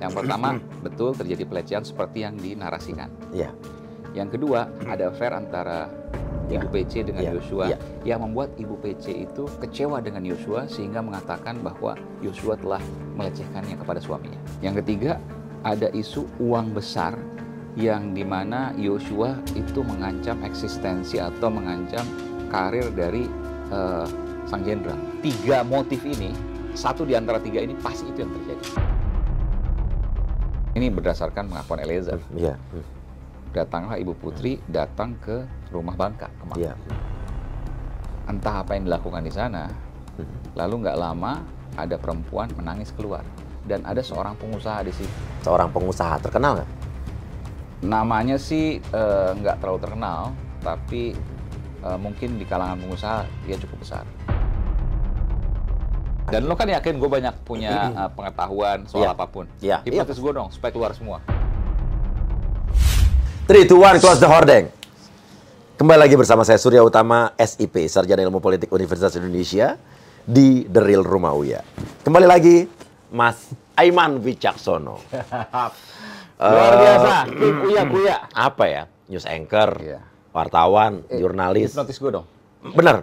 Yang pertama, betul terjadi pelecehan seperti yang dinarasikan. Iya. Yang kedua, ada affair antara Ibu PC dengan Yosua yang membuat Ibu PC itu kecewa dengan Yosua sehingga mengatakan bahwa Yosua telah melecehkannya kepada suaminya. Yang ketiga, ada isu uang besar yang dimana Yosua itu mengancam eksistensi atau mengancam karir dari sang jenderal. 3 motif ini, satu di antara 3 ini pasti itu yang terjadi. Ini berdasarkan pengakuan Eliezer. Iya. Datanglah Ibu Putri datang ke rumah Bangka kemarin. Iya. Entah apa yang dilakukan di sana. Lalu nggak lama ada perempuan menangis keluar dan ada seorang pengusaha di situ. Seorang pengusaha terkenal nggak? Namanya sih nggak terlalu terkenal, tapi mungkin di kalangan pengusaha dia cukup besar. Dan lo kan yakin gue banyak punya pengetahuan soal apapun. Iya. Hipnotis gue dong supaya keluar semua. 3, 2, 1, close the hordeng. Kembali lagi bersama saya Surya Utama, SIP, Sarjana Ilmu Politik Universitas Indonesia di The Real Rumah Uya. Kembali lagi Mas Aiman Wicaksono. Luar biasa, Uya. Apa ya? News anchor, Iya. wartawan, jurnalis. Hipnotis gue dong. Bener?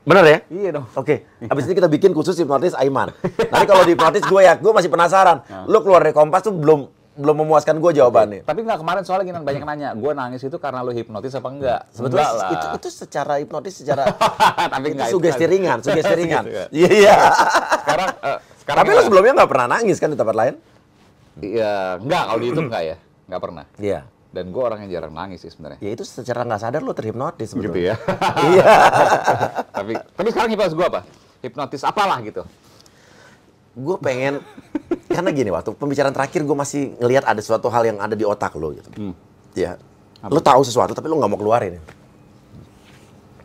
Bener ya? Iya dong. Oke, habis ini kita bikin khusus hipnotis Aiman. Nanti kalau di hipnotis gue masih penasaran. Lu keluar dari Kompas tuh belum memuaskan gue jawabannya. Tapi nggak, kemarin soalnya gini, banyak nanya, gue nangis itu karena lo hipnotis apa enggak? Sebetulnya Enggak lah. itu secara hipnotis, secara Tapi itu enggak, sugesti ringan. Gitu ya. Iya. Sekarang Tapi lo sebelumnya nggak pernah nangis kan di tempat lain? Iya, enggak, kalau di YouTube enggak ya, nggak pernah. Iya. Dan gue orang yang jarang nangis sih sebenarnya. Ya itu secara nggak sadar lo terhipnotis sebetulnya. Gitu ya. Iya. tapi sekarang hipnotis gue apa? Hipnotis apalah gitu. Gue pengen, karena gini, waktu pembicaraan terakhir gue masih ngelihat ada suatu hal yang ada di otak lo gitu. Ya. Lo tahu sesuatu tapi lo nggak mau keluarin.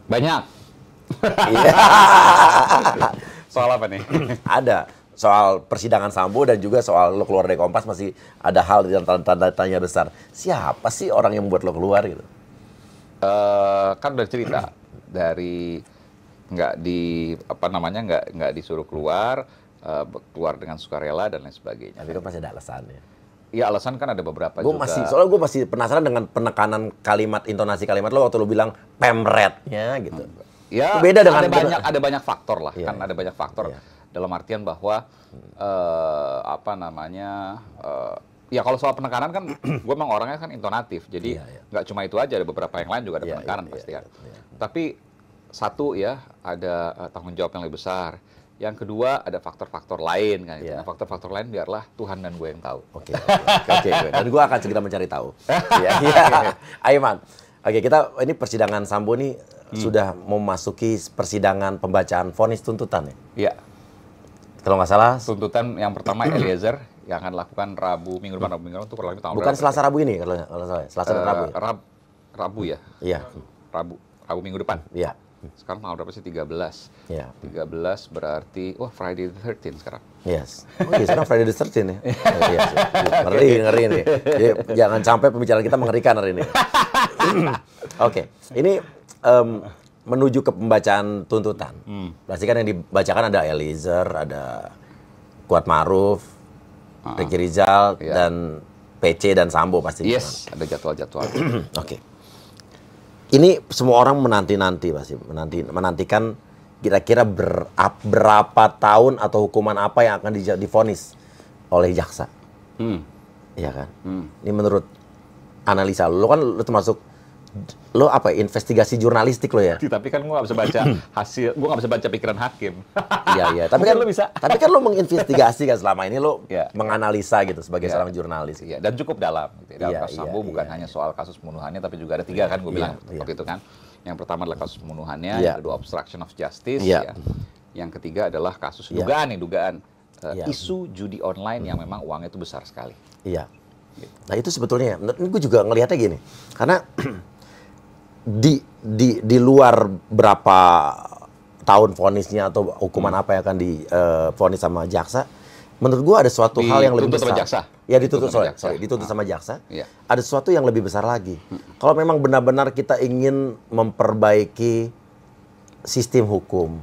Banyak. Iya. Soal apa nih? Ada. Soal persidangan Sambo dan juga soal lo keluar dari Kompas masih ada hal yang tanda tanya besar. Siapa sih orang yang membuat lo keluar gitu? Kan udah cerita dari nggak disuruh keluar dengan sukarela dan lain sebagainya. Tapi kan masih ada alasannya. Iya, alasan kan ada beberapa juga. Soalnya gue masih penasaran dengan penekanan kalimat, intonasi kalimat lo waktu lo bilang pemretnya gitu. Ya, beda dengan ada banyak faktor lah, iya, kan ada banyak faktor. Iya. Dalam artian bahwa ya kalau soal penekanan kan gue memang orangnya kan intonatif, jadi nggak cuma itu aja, ada beberapa yang lain juga ada penekanan pasti kan. Tapi satu ya, ada tanggung jawab yang lebih besar. Yang kedua ada faktor-faktor lain kan. Nah, faktor-faktor lain biarlah Tuhan dan gue yang tahu. Oke. Dan gue akan segera mencari tahu. Iya. Aiman. Oke, kita ini persidangan Sambo nih sudah memasuki persidangan pembacaan vonis tuntutan ya. Iya. Kalau nggak salah, Tuntutan yang pertama Eliezer yang akan dilakukan minggu depan itu kurang lebih tanggal bukan berapa? Selasa Rabu ini kalau salah. Selasa dan Rabu. Ya? Rabu ya? Iya. Rabu minggu depan. Iya. Sekarang tanggal berapa sih? 13. Iya. 13 berarti Friday the 13 sekarang. Yes. Oh iya, sekarang Friday the 13 ya. Ngeri nih. Jadi, jangan sampai pembicaraan kita mengerikan hari ini. Oke. Ini menuju ke pembacaan tuntutan. Berarti kan yang dibacakan ada Eliezer, ada Kuat Maruf, Ricky Rizal, dan PC dan Sambo pasti. Yes, ada jadwal-jadwal. Oke. Ini semua orang menanti-nanti pasti, menantikan kira-kira berapa tahun atau hukuman apa yang akan divonis oleh jaksa. Iya kan? Ini menurut analisa lo kan lo termasuk investigasi jurnalistik lo ya. Tapi kan gue nggak bisa baca hasil, gue nggak bisa baca pikiran hakim. Iya. Tapi kan lo bisa. Tapi kan lo menginvestigasi kan selama ini lo menganalisa gitu sebagai seorang jurnalis. Iya. Dan cukup dalam. Gitu. Dalam kasus Sambo bukan hanya soal kasus pembunuhannya, tapi juga ada 3 kan gue bilang waktu itu kan. Yang pertama adalah kasus pembunuhannya, yang kedua obstruction of justice, yang ketiga adalah kasus dugaan isu judi online yang memang uangnya itu besar sekali. Iya. Gitu. Nah itu sebetulnya, gue juga ngelihatnya gini, karena di luar berapa tahun vonisnya atau hukuman apa yang akan divonis sama jaksa, menurut gua ada suatu hal yang lebih besar. Jaksa. Ya dituntut sama jaksa. Iya. Ada sesuatu yang lebih besar lagi. Kalau memang benar-benar kita ingin memperbaiki sistem hukum,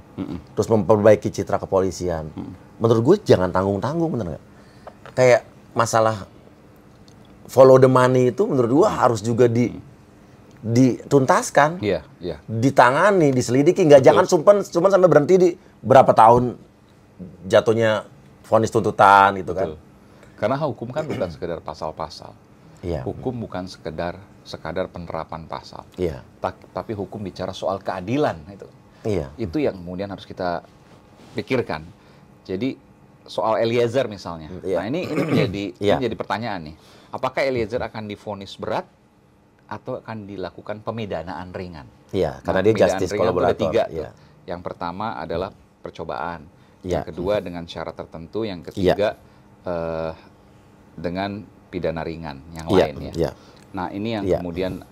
terus memperbaiki citra kepolisian, menurut gue jangan tanggung-tanggung, bener nggak? Kayak masalah follow the money itu menurut gua harus juga dituntaskan, ditangani, diselidiki, nggak jangan cuma sampai berhenti di berapa tahun jatuhnya vonis tuntutan gitu kan. Karena hukum kan bukan sekedar pasal-pasal. Hukum bukan sekadar penerapan pasal. Tapi hukum bicara soal keadilan itu. Itu yang kemudian harus kita pikirkan. Jadi soal Eliezer misalnya. Nah, ini menjadi pertanyaan nih. Apakah Eliezer akan divonis berat atau akan dilakukan pemidanaan ringan? Karena dia justice kolaborator. Ada 3. Yang pertama adalah percobaan. Yang kedua dengan syarat tertentu. Yang ketiga dengan pidana ringan yang lain ya. Nah, ini yang kemudian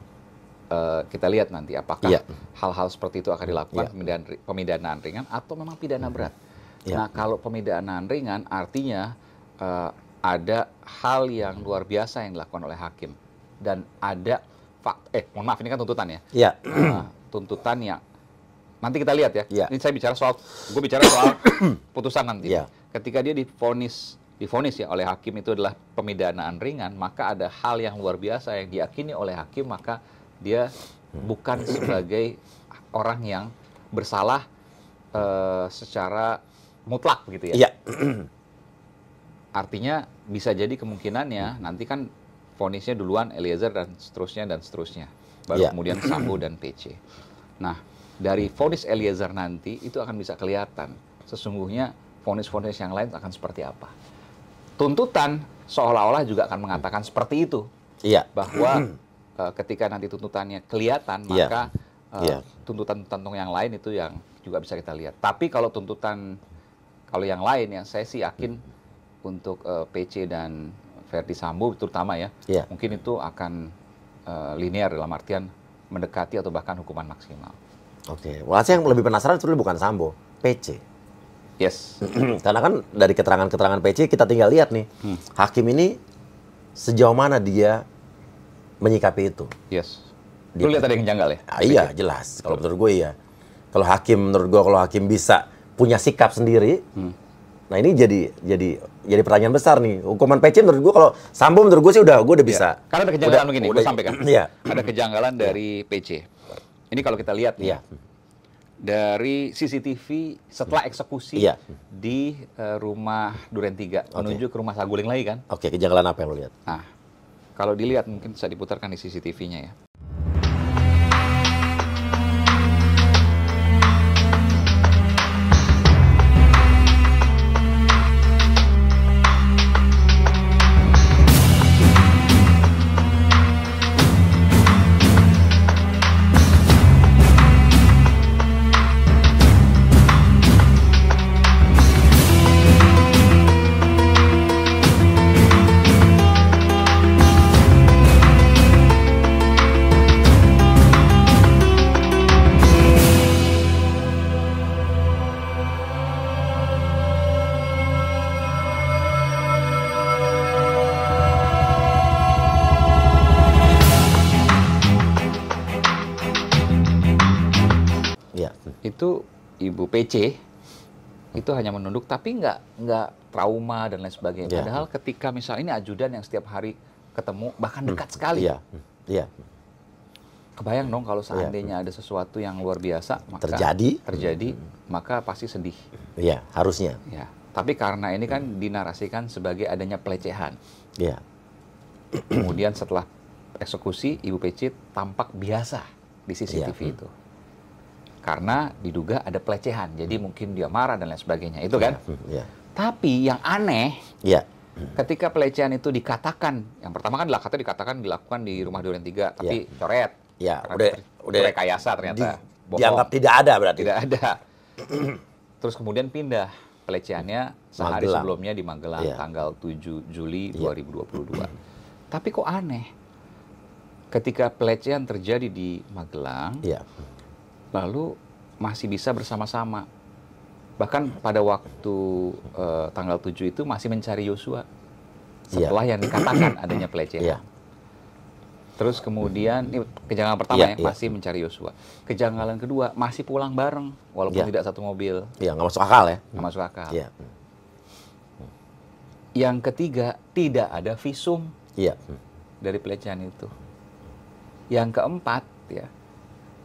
kita lihat nanti apakah hal-hal seperti itu akan dilakukan pemidanaan ringan atau memang pidana berat. Nah, kalau pemidanaan ringan artinya ada hal yang luar biasa yang dilakukan oleh hakim dan ada mohon maaf ini kan tuntutan ya. Tuntutan yang nanti kita lihat ya. Ini gue bicara soal putusan nanti. Ketika dia divonis ya oleh hakim itu adalah pemidanaan ringan, maka ada hal yang luar biasa yang diyakini oleh hakim, maka dia bukan sebagai orang yang bersalah secara mutlak begitu ya. Artinya bisa jadi kemungkinannya nanti kan vonisnya duluan Eliezer dan seterusnya. Baru kemudian Sambo dan PC. Nah, dari vonis Eliezer nanti itu akan bisa kelihatan sesungguhnya vonis-vonis yang lain akan seperti apa. Tuntutan seolah-olah juga akan mengatakan seperti itu. Bahwa ketika nanti tuntutannya kelihatan, maka tuntutan-tuntutan yang lain itu yang juga bisa kita lihat. Tapi kalau kalau yang lain yang saya sih yakin untuk PC dan Verdi Sambo terutama mungkin itu akan linear dalam artian mendekati atau bahkan hukuman maksimal. Saya yang lebih penasaran itu bukan Sambo, PC. Karena kan dari keterangan-keterangan PC kita tinggal lihat nih, hakim ini sejauh mana dia menyikapi itu. Lu lihat ada yang janggal ya? Iya, jelas. Kalau menurut gue iya. Kalau hakim bisa punya sikap sendiri, nah ini jadi pertanyaan besar nih. Hukuman PC menurut gue, kalau Sambo menurut gue sih gue udah bisa. Karena ada kejanggalan begini, gue sampaikan. Ada kejanggalan dari PC. Ini kalau kita lihat dari CCTV setelah eksekusi di rumah Duren 3 menuju ke rumah Saguling lagi kan. Kejanggalan apa yang lo lihat? Nah, kalau dilihat mungkin bisa diputarkan di CCTV-nya ya. Itu Ibu PC itu hanya menunduk tapi nggak trauma dan lain sebagainya. Padahal ketika misalnya ini ajudan yang setiap hari ketemu bahkan dekat sekali. Kebayang dong kalau seandainya ada sesuatu yang luar biasa maka terjadi maka pasti sedih. Harusnya. Tapi karena ini kan dinarasikan sebagai adanya pelecehan. Kemudian setelah eksekusi Ibu PC tampak biasa di CCTV itu. Karena diduga ada pelecehan, jadi mungkin dia marah dan lain sebagainya, itu kan? Tapi yang aneh, ketika pelecehan itu dikatakan, yang pertama kan dikatakan dilakukan di rumah Duren 3, tapi coret. Udah rekayasa ternyata. Dianggap tidak ada berarti. Tidak ada. Terus kemudian pindah pelecehannya sehari sebelumnya di Magelang, tanggal 7 Juli 2022. Tapi kok aneh, ketika pelecehan terjadi di Magelang, lalu masih bisa bersama-sama. Bahkan pada waktu tanggal 7 itu masih mencari Yosua. Setelah yang dikatakan adanya pelecehan. Terus kemudian, ini kejanggalan pertama masih mencari Yosua. Kejanggalan kedua, masih pulang bareng, walaupun tidak satu mobil. Nggak masuk akal ya? Nggak masuk akal. Yang ketiga, tidak ada visum Iya. dari pelecehan itu. Yang keempat, ya,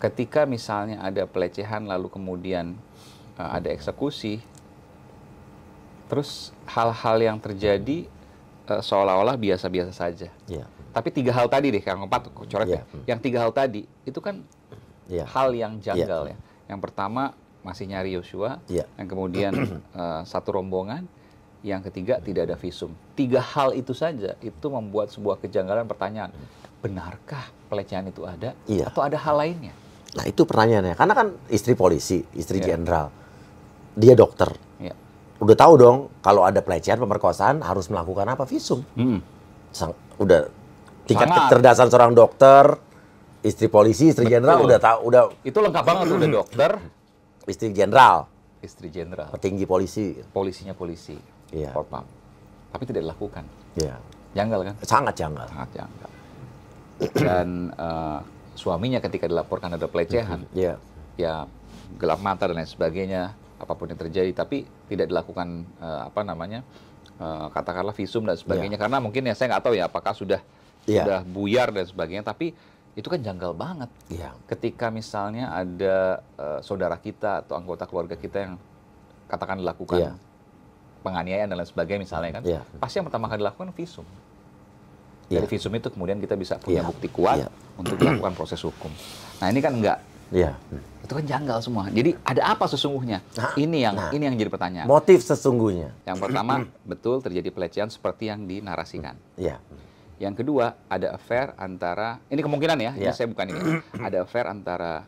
ketika misalnya ada pelecehan lalu kemudian ada eksekusi, terus hal-hal yang terjadi seolah-olah biasa-biasa saja. Iya. Tapi 3 hal tadi deh, yang keempat coret ya. Yang 3 hal tadi itu kan hal yang janggal ya. Yang pertama masih nyari Yosua, yang kemudian satu rombongan, yang ketiga tidak ada visum. 3 hal itu saja itu membuat sebuah kejanggalan. Pertanyaan, benarkah pelecehan itu ada atau ada hal lainnya? Nah itu pertanyaannya, karena kan istri polisi, istri jenderal, dia dokter. Udah tahu dong kalau ada pelecehan, pemerkosaan harus melakukan apa? Visum. Udah tingkat kecerdasan seorang dokter, istri polisi, istri jenderal udah tahu, udah itu lengkap banget. Udah dokter, istri jenderal, petinggi polisi, polisinya polisi, Propam, tapi tidak dilakukan. Janggal kan? Sangat janggal. Sangat janggal. Dan suaminya ketika dilaporkan ada pelecehan, ya gelap mata dan lain sebagainya, apapun yang terjadi, tapi tidak dilakukan katakanlah visum dan sebagainya, karena mungkin ya saya nggak tahu ya apakah sudah buyar dan sebagainya, tapi itu kan janggal banget. Ketika misalnya ada saudara kita atau anggota keluarga kita yang katakan dilakukan penganiayaan dan lain sebagainya misalnya kan, pasti yang pertama kali dilakukan visum. Dari visum itu kemudian kita bisa punya bukti kuat untuk melakukan proses hukum. Nah ini kan enggak. Itu kan janggal semua. Jadi ada apa sesungguhnya? Ini yang jadi pertanyaan. Motif sesungguhnya. Yang pertama, betul terjadi pelecehan seperti yang dinarasikan. Yang kedua, ada affair antara, ini kemungkinan ya, ini saya bukan ini. Ada affair antara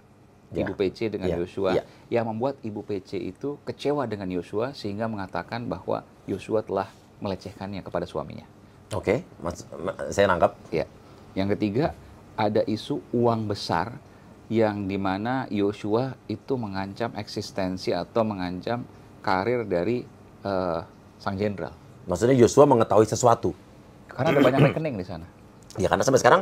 Ibu PC dengan Yosua yang membuat Ibu PC itu kecewa dengan Yosua sehingga mengatakan bahwa Yosua telah melecehkannya kepada suaminya. Oke, saya nangkap. Yang ketiga, ada isu uang besar yang dimana Yosua itu mengancam eksistensi atau mengancam karir dari sang jenderal. Maksudnya Yosua mengetahui sesuatu? Karena ada banyak rekening di sana. Ya karena sampai sekarang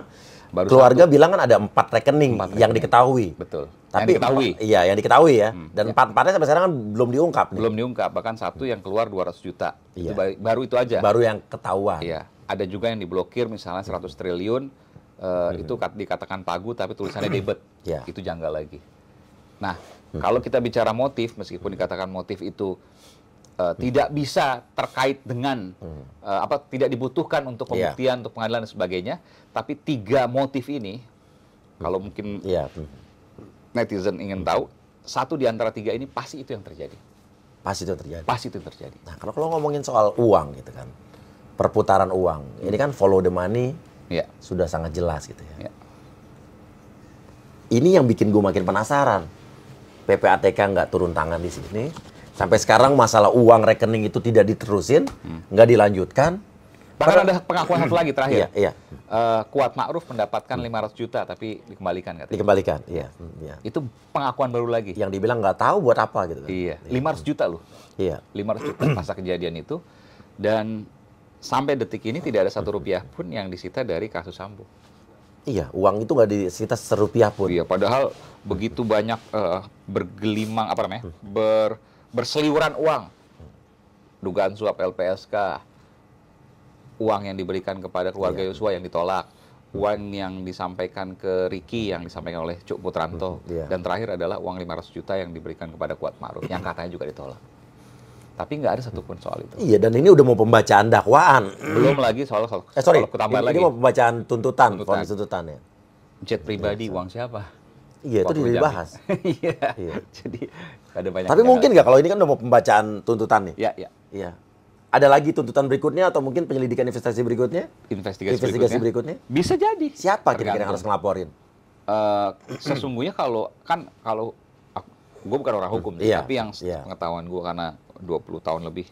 baru keluarga bilang kan ada 4 rekening yang diketahui. Betul. Tapi yang diketahui ya. Dan 4-4-nya sampai sekarang kan belum diungkap. Belum diungkap. Bahkan satu yang keluar 200 juta. Itu baru itu aja. Baru yang ketahuan. Ada juga yang diblokir misalnya 100 triliun. Itu dikatakan pagu tapi tulisannya debit. Itu janggal lagi. Nah, kalau kita bicara motif, meskipun dikatakan motif itu tidak bisa terkait dengan tidak dibutuhkan untuk pembuktian, untuk pengadilan dan sebagainya, tapi 3 motif ini, kalau mungkin netizen ingin tahu, satu di antara 3 ini pasti itu yang terjadi. Pasti itu terjadi. Pasti itu terjadi. Nah, kalau ngomongin soal uang gitu kan, perputaran uang, ini kan follow the money sudah sangat jelas gitu ya. Ini yang bikin gue makin penasaran. PPATK nggak turun tangan di sini. Sampai sekarang masalah uang rekening itu tidak diterusin, nggak dilanjutkan. Bahkan ada pengakuan satu lagi terakhir. Kuat Ma'ruf mendapatkan 500 juta tapi dikembalikan katanya. Dikembalikan, Itu pengakuan baru lagi. Yang dibilang nggak tahu buat apa gitu kan. 500 juta loh. 500 juta masa kejadian itu. Dan sampai detik ini tidak ada 1 rupiah pun yang disita dari kasus Sambo. Uang itu nggak disita serupiah pun. Padahal begitu banyak bergelimang berseliweran uang, dugaan suap LPSK, uang yang diberikan kepada keluarga Yosua yang ditolak, uang yang disampaikan ke Ricky yang disampaikan oleh Cuk Putranto, dan terakhir adalah uang 500 juta yang diberikan kepada Kuat Ma'ruf yang katanya juga ditolak. Tapi nggak ada satupun soal itu. Dan ini udah mau pembacaan dakwaan. Belum lagi soal ini mau pembacaan tuntutan. Vonis tuntutan ya. Jet pribadi, uang siapa? Itu dibahas. Jadi ada banyak. Tapi mungkin nggak kalau ini kan udah mau pembacaan tuntutan nih? Iya. Ada lagi tuntutan berikutnya atau mungkin penyelidikan investigasi berikutnya? Investigasi berikutnya? Bisa jadi. Siapa kira-kira yang harus ngelaporin? Sesungguhnya kalau gue bukan orang hukum, tapi yang pengetahuan gue karena 20 tahun lebih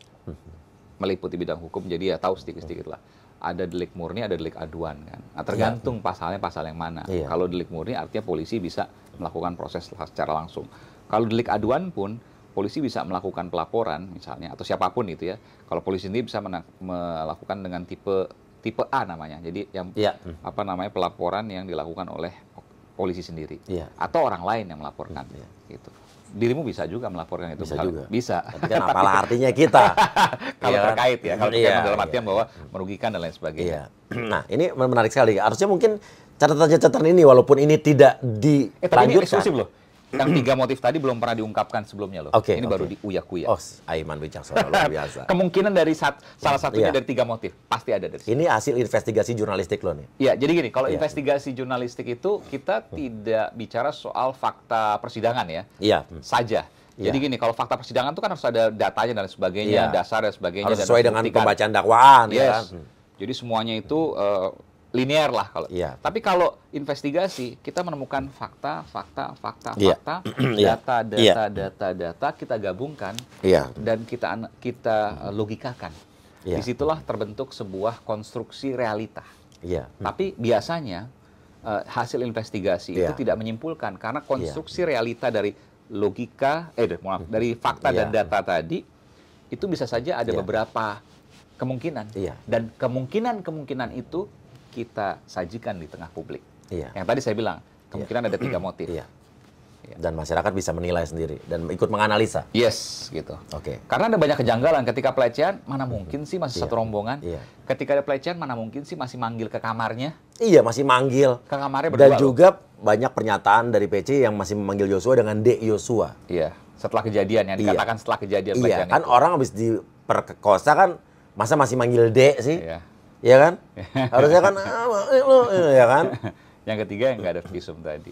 meliputi bidang hukum, jadi ya tahu sedikit-sedikit lah. Ada delik murni, ada delik aduan kan. Nah, tergantung pasalnya pasal yang mana. Kalau delik murni artinya polisi bisa melakukan proses secara langsung. Kalau delik aduan pun polisi bisa melakukan pelaporan misalnya atau siapapun itu ya. Kalau polisi sendiri bisa melakukan dengan tipe A namanya. Jadi yang pelaporan yang dilakukan oleh polisi sendiri atau orang lain yang melaporkan gitu. dirimu bisa juga melaporkan itu. Bisa juga. Bisa. Tapi kan apalah artinya kita. Kalau terkait ya, kalau terkait dalam artian iya. bahwa merugikan dan lain sebagainya. Iya. Nah, ini menarik sekali. Harusnya mungkin catatan-catatan ini walaupun ini tidak Tapi ini dilanjutkan. eksklusif loh. Yang 3 motif tadi belum pernah diungkapkan sebelumnya loh. Ini baru diuyak-uyak. Oh, Aiman bijaksana luar biasa. Kemungkinan dari salah satunya dari 3 motif pasti ada dari sini. Ini hasil investigasi jurnalistik lo nih. Iya, jadi gini, kalau investigasi jurnalistik itu kita tidak bicara soal fakta persidangan ya. Iya. Saja. Jadi gini, kalau fakta persidangan itu kan harus ada datanya dan sebagainya, dasar dan sebagainya. Harus sesuai dengan pembacaan dakwaan. Yes. Ya kan? Jadi semuanya itu linear lah kalau. Tapi kalau investigasi kita menemukan fakta, data kita gabungkan dan kita logikakan. Disitulah terbentuk sebuah konstruksi realita. Tapi biasanya hasil investigasi itu tidak menyimpulkan karena konstruksi realita dari logika, dari fakta dan data tadi itu bisa saja ada beberapa kemungkinan dan kemungkinan itu kita sajikan di tengah publik. Yang tadi saya bilang, kemungkinan ada 3 motif. Dan masyarakat bisa menilai sendiri dan ikut menganalisa. Yes, gitu. Karena ada banyak kejanggalan ketika pelecehan, mana mungkin sih masih satu rombongan. Ketika ada pelecehan, mana mungkin sih masih manggil ke kamarnya. Iya, masih manggil. Ke kamarnya berdua. Dan juga banyak pernyataan dari PC yang masih memanggil Yosua dengan Dek Yosua. Iya, setelah kejadian, yang dikatakan setelah kejadian pelecehan kan itu. orang habis diperkosa kan, masa masih manggil Dek sih? Iya kan? Harusnya kan, ya kan? Yang ketiga yang nggak ada visum tadi.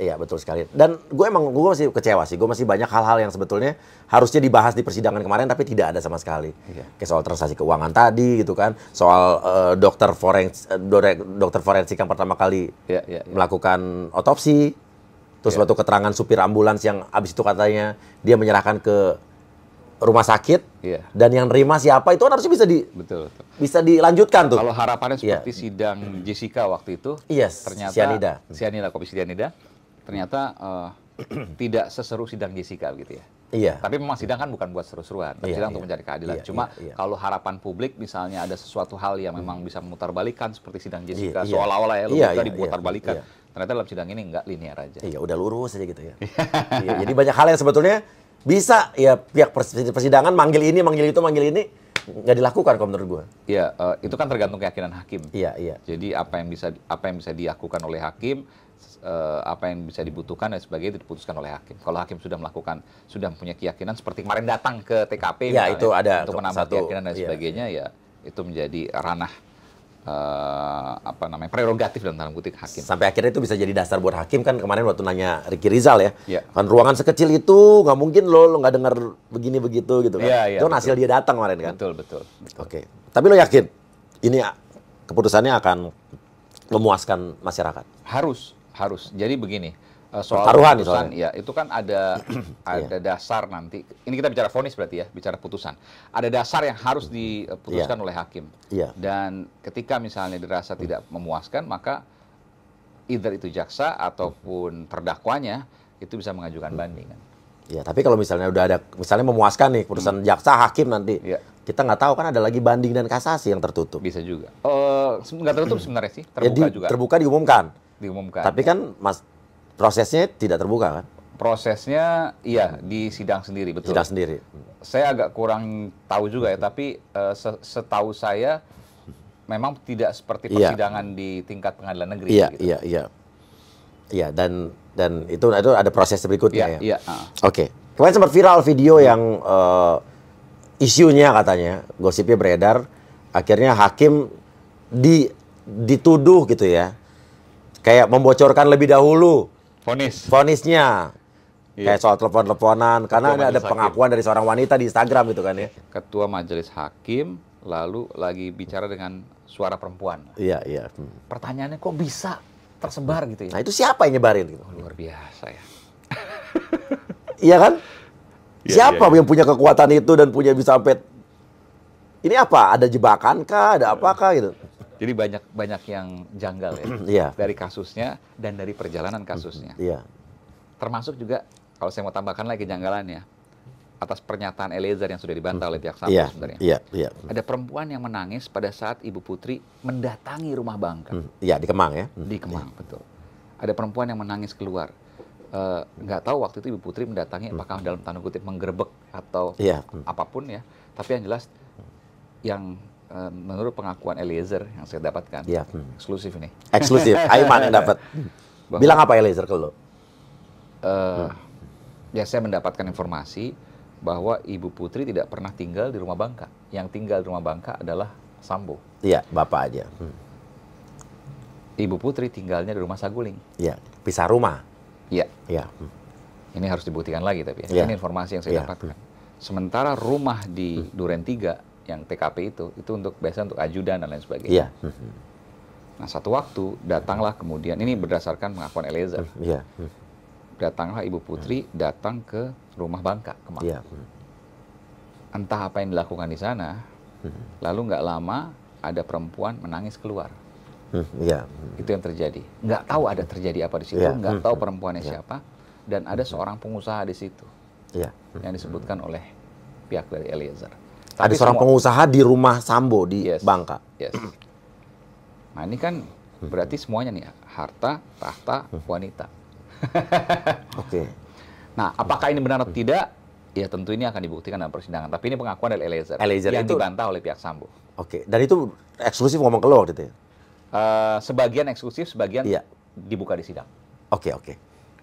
Iya, betul sekali. Dan gue masih kecewa sih. Gue masih banyak hal-hal yang sebetulnya harusnya dibahas di persidangan kemarin, tapi tidak ada sama sekali. Kayak soal transaksi keuangan tadi gitu kan. Soal dokter forensik yang pertama kali melakukan otopsi. Terus waktu keterangan supir ambulans yang abis itu katanya dia menyerahkan ke rumah sakit, dan yang nerima siapa itu kan harusnya bisa dilanjutkan tuh. Kalau harapannya seperti sidang Jessica waktu itu, ternyata Komisi Cyanida, ternyata tidak seseru sidang Jessica gitu ya. Tapi memang sidang kan bukan buat seru-seruan, tapi sidang untuk mencari keadilan. Cuma kalau harapan publik misalnya ada sesuatu hal yang memang bisa memutarbalikkan seperti sidang Jessica, seolah-olah ya diputarbalikkan. Ternyata dalam sidang ini nggak linear aja. Iya, udah lurus aja gitu ya. Jadi banyak hal yang sebetulnya bisa ya pihak persidangan manggil ini, manggil itu, manggil ini nggak dilakukan kalau menurut gue. Iya, itu kan tergantung keyakinan hakim. Iya. Jadi apa yang bisa dilakukan oleh hakim, apa yang bisa dibutuhkan dan sebagainya itu diputuskan oleh hakim. Kalau hakim sudah punya keyakinan seperti kemarin datang ke TKP misalnya, itu ada untuk menambah keyakinan dan sebagainya, ya itu menjadi ranah prerogatif dalam tanda kutip hakim. Sampai akhirnya itu bisa jadi dasar buat hakim kan. Kemarin waktu nanya Ricky Rizal kan ruangan sekecil itu nggak mungkin lo nggak dengar begini begitu gitu kan. Itu hasil dia datang kemarin kan. Betul. Tapi lo yakin ini keputusannya akan memuaskan masyarakat? Harus. Jadi begini, soal taruhan putusan, itu kan ada dasar nanti. Ini kita bicara vonis berarti ya, bicara putusan. Ada dasar yang harus diputuskan oleh hakim. Dan ketika misalnya dirasa tidak memuaskan, maka either itu jaksa ataupun terdakwanya itu bisa mengajukan banding. Tapi kalau misalnya udah ada, misalnya memuaskan nih keputusan jaksa, hakim nanti, kita nggak tahu kan ada lagi banding dan kasasi yang tertutup. Bisa juga. Nggak tertutup sebenarnya sih, terbuka juga. Terbuka diumumkan. Tapi ya. kan prosesnya tidak terbuka kan? Prosesnya di sidang sendiri, betul. Sidang sendiri. Saya agak kurang tahu juga ya, tapi setahu saya memang tidak seperti persidangan di tingkat pengadilan negeri. Iya, dan itu ada proses berikutnya ya. Oke. Kemarin sempat viral video yang isunya katanya, gosipnya beredar, akhirnya hakim dituduh gitu ya. Kayak membocorkan lebih dahulu vonisnya. Kayak soal telepon-teleponan, karena ada pengakuan dari seorang wanita di Instagram gitu kan ya. Ketua Majelis Hakim lalu lagi bicara dengan suara perempuan. Iya. Pertanyaannya kok bisa tersebar gitu ya? Nah itu siapa yang nyebarin gitu? Luar biasa ya. Iya kan? Siapa yang punya kekuatan itu dan punya bisa sampai ini apa? Ada jebakan kah? Ada apakah gitu? Jadi banyak yang janggal ya. Dari kasusnya dan dari perjalanan kasusnya. Termasuk juga kalau saya mau tambahkan lagi kejanggalannya atas pernyataan Eliezer yang sudah dibantah oleh pihak Sambo sebenarnya. Ada perempuan yang menangis pada saat Ibu Putri mendatangi rumah Bangka. Di Kemang ya. Di Kemang, betul. Ada perempuan yang menangis keluar. nggak tahu waktu itu Ibu Putri mendatangi apakah dalam tanda kutip menggerebek atau apapun ya. Tapi yang jelas yang menurut pengakuan Eliezer yang saya dapatkan, eksklusif ini. Eksklusif, Aiman yang dapat. Bilang apa Eliezer ke lo? Ya saya mendapatkan informasi bahwa Ibu Putri tidak pernah tinggal di rumah Bangka. Yang tinggal di rumah Bangka adalah Sambo. Iya, Bapak aja. Ibu Putri tinggalnya di rumah Saguling. Iya, pisah rumah. Iya. Iya. Ini harus dibuktikan lagi tapi ya. Ini informasi yang saya dapatkan. Sementara rumah di Duren 3 yang TKP itu untuk biasa untuk ajudan dan lain sebagainya. Nah, satu waktu datanglah kemudian, ini berdasarkan pengakuan Eliezer. Datanglah Ibu Putri datang ke rumah Bangka kemarin. Entah apa yang dilakukan di sana, lalu nggak lama ada perempuan menangis keluar. Itu yang terjadi. Nggak tahu ada terjadi apa di situ, nggak tahu perempuannya siapa, dan ada seorang pengusaha di situ yang disebutkan oleh pihak dari Eliezer. Ada seorang pengusaha di rumah Sambo di Bangka. Nah ini kan berarti semuanya nih harta, tahta, wanita. Nah apakah ini benar atau tidak? Ya tentu ini akan dibuktikan dalam persidangan. Tapi ini pengakuan dari Eliezer yang dibantah oleh pihak Sambo. Dan itu eksklusif ngomong ke lo waktu itu ya? Sebagian eksklusif, sebagian dibuka di sidang.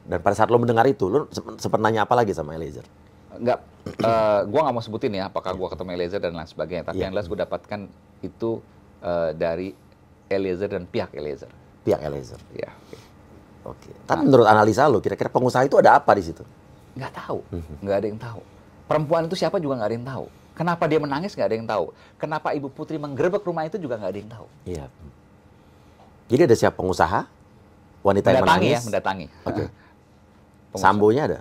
Dan pada saat lo mendengar itu, lo sempat nanya apa lagi sama Eliezer? Enggak, gue nggak mau sebutin ya apakah gue ketemu Eliezer dan lain sebagainya. Tapi yang jelas gue dapatkan itu dari Eliezer dan pihak Eliezer. Pihak Eliezer. Ya. Tapi menurut analisa lo, kira-kira pengusaha itu ada apa di situ? Nggak tahu, nggak ada yang tahu. Perempuan itu siapa juga nggak ada yang tahu. Kenapa dia menangis nggak ada yang tahu. Kenapa Ibu Putri menggerebek rumah itu juga nggak ada yang tahu. Iya. Jadi ada siapa pengusaha? Wanita yang menangis? Mendatangi. Sambonya ada?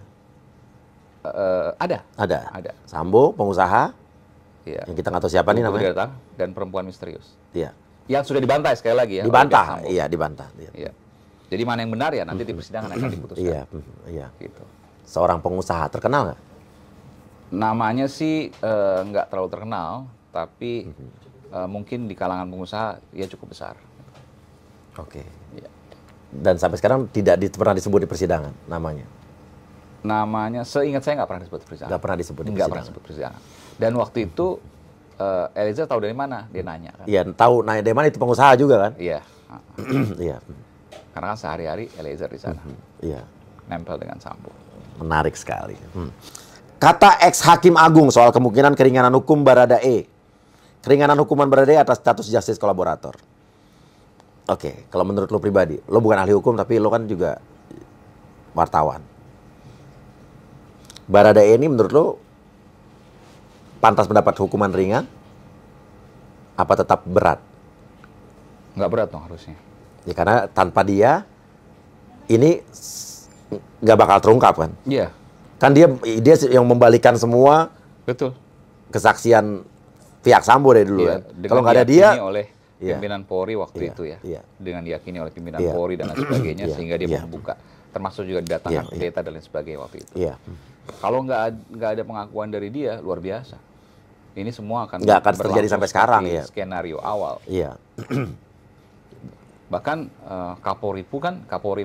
Ada. Sambo, pengusaha, yang kita nggak tahu siapa nih namanya. Datang, dan perempuan misterius. Iya. Yang sudah dibantai sekali lagi ya. Dibantah, dibantah. Iya. Jadi mana yang benar ya nanti di persidangan akan diputuskan. Iya. Gitu. Seorang pengusaha terkenal nggak? Namanya sih nggak terlalu terkenal, tapi mungkin di kalangan pengusaha ya cukup besar. Ya. Dan sampai sekarang tidak pernah disebut di persidangan namanya. Namanya, seingat saya nggak pernah disebut di persidangan. Nggak pernah disebut di persidangan. Nggak pernah disebut persidangan. Dan waktu itu Eliezer tahu dari mana? Dia nanya kan. Iya, tahu nanya dari mana itu pengusaha juga kan? Iya. Iya. Karena kan sehari-hari Eliezer di sana. Iya. Nempel dengan Sambo. Menarik sekali. Kata ex Hakim Agung soal kemungkinan keringanan hukum Baradae. Keringanan hukuman Baradae atas status justice kolaborator. Kalau menurut lo pribadi, lo bukan ahli hukum tapi lo kan juga wartawan. Baradae ini menurut lo pantas mendapat hukuman ringan? Apa tetap berat? Nggak berat dong harusnya. Ya karena tanpa dia ini nggak bakal terungkap kan? Iya. Kan dia yang membalikan semua. Betul. Kesaksian pihak Sambo dari dulu kan. Kalau nggak ada dia oleh pimpinan Polri waktu itu ya. Dengan diyakini oleh pimpinan Polri dan lain sebagainya sehingga dia membuka. Termasuk juga datangkan pendeta dan lain sebagainya waktu itu. Kalau nggak ada pengakuan dari dia, luar biasa. Ini semua akan terjadi sampai sekarang ya. Skenario awal. Iya. Bahkan Kapolri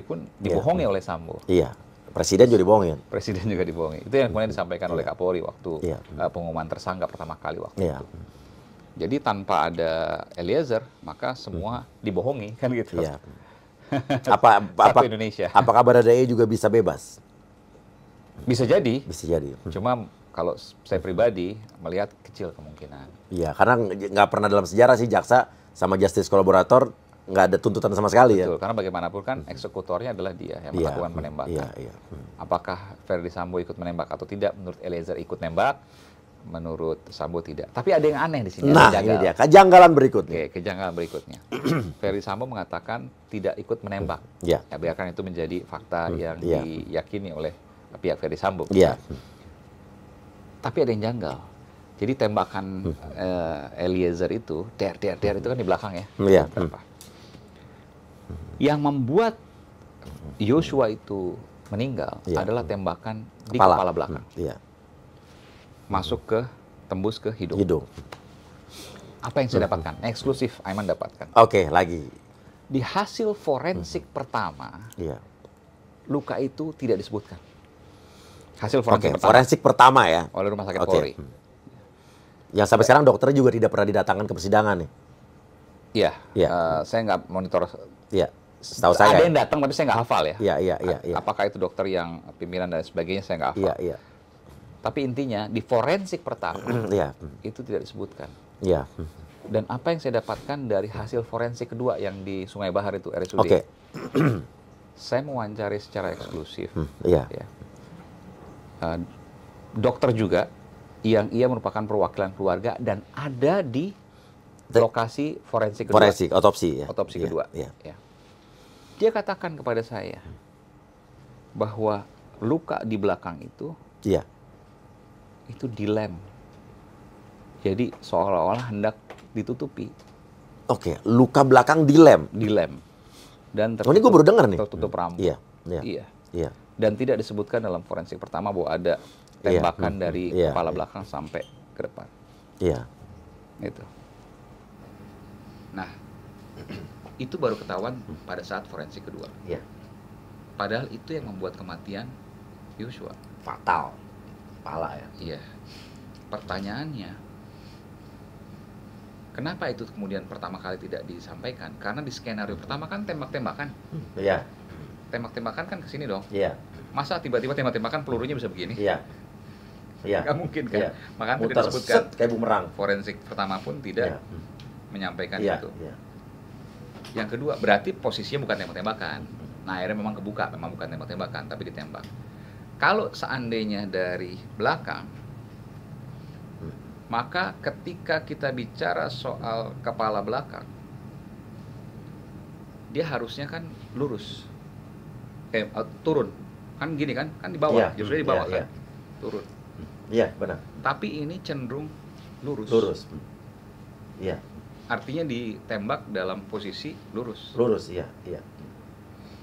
pun dibohongi oleh Sambo. Iya. Presiden juga dibohongin. Presiden juga dibohongi. Itu yang kemudian disampaikan oleh Kapolri waktu pengumuman tersangka pertama kali waktu itu. Jadi tanpa ada Eliezer, maka semua dibohongi kan gitu. Iya. Apa Indonesia. Apakah Baradae juga bisa bebas? Bisa jadi. Bisa jadi. Cuma kalau saya pribadi melihat kecil kemungkinan. Iya, karena nggak pernah dalam sejarah sih jaksa sama justice kolaborator nggak ada tuntutan sama sekali. Betul, karena bagaimanapun kan eksekutornya adalah dia yang melakukan penembakan. Apakah Ferdy Sambo ikut menembak atau tidak? Menurut Eliezer ikut nembak, menurut Sambo tidak. Tapi ada yang aneh di sini. Nah, ini dia kejanggalan berikutnya. Kejanggalan berikutnya. Ferdy Sambo mengatakan tidak ikut menembak. Ya, biarkan itu menjadi fakta yang diyakini oleh pihak Ferdy Sambo. Tapi ada yang janggal. Jadi tembakan Eliezer itu, der itu kan di belakang ya. Yang membuat Yosua itu meninggal adalah tembakan di kepala belakang. Masuk tembus ke hidung. Apa yang saya dapatkan? Eksklusif Aiman dapatkan. Lagi. Di hasil forensik pertama, luka itu tidak disebutkan. Hasil forensik pertama. Forensik pertama ya. Oleh Rumah Sakit Polri. Yang sampai sekarang dokternya juga tidak pernah didatangkan ke persidangan nih. Iya. Saya nggak monitor. Iya. Setahu saya. Ada yang datang tapi saya nggak hafal ya. Iya. Apakah itu dokter yang pimpinan dan sebagainya saya nggak hafal. Iya. Tapi intinya di forensik pertama itu tidak disebutkan. Iya. Dan apa yang saya dapatkan dari hasil forensik kedua yang di Sungai Bahar itu RSUD. Oke. Saya mewawancari secara eksklusif. Iya. Ya. Dokter juga yang ia merupakan perwakilan keluarga dan ada di lokasi forensik kedua. Forensik, otopsi ya. Otopsi kedua. Iya. Ya. Dia katakan kepada saya bahwa luka di belakang itu dilem. Jadi seolah-olah hendak ditutupi. Oke, luka belakang dilem. Dan ini gue baru dengar nih. Tertutup rambut. Iya. Dan tidak disebutkan dalam forensik pertama bahwa ada tembakan dari kepala belakang sampai ke depan. Iya. Itu. Nah, itu baru ketahuan pada saat forensik kedua. Iya. Padahal itu yang membuat kematian Yosua. Fatal. Kepala ya. Iya. Pertanyaannya, kenapa itu kemudian pertama kali tidak disampaikan? Karena di skenario pertama kan tembak-tembakan. Iya. Tembak-tembakan kan ke sini dong. Iya. Masa tiba-tiba tembak-tembakan pelurunya bisa begini? Iya. Nggak mungkin kan? Iya. Makanya tidak Muter, disebutkan. Kayak bumerang. Forensik pertama pun tidak menyampaikan itu. Iya. Yang kedua, berarti posisinya bukan tembak-tembakan. Nah, akhirnya memang kebuka, memang bukan tembak-tembakan, tapi ditembak. Kalau seandainya dari belakang, maka ketika kita bicara soal kepala belakang, dia harusnya kan lurus, turun, kan gini kan di bawah, justru di bawah kan, turun. Iya, benar. Tapi ini cenderung lurus. Iya. Artinya ditembak dalam posisi lurus. Iya.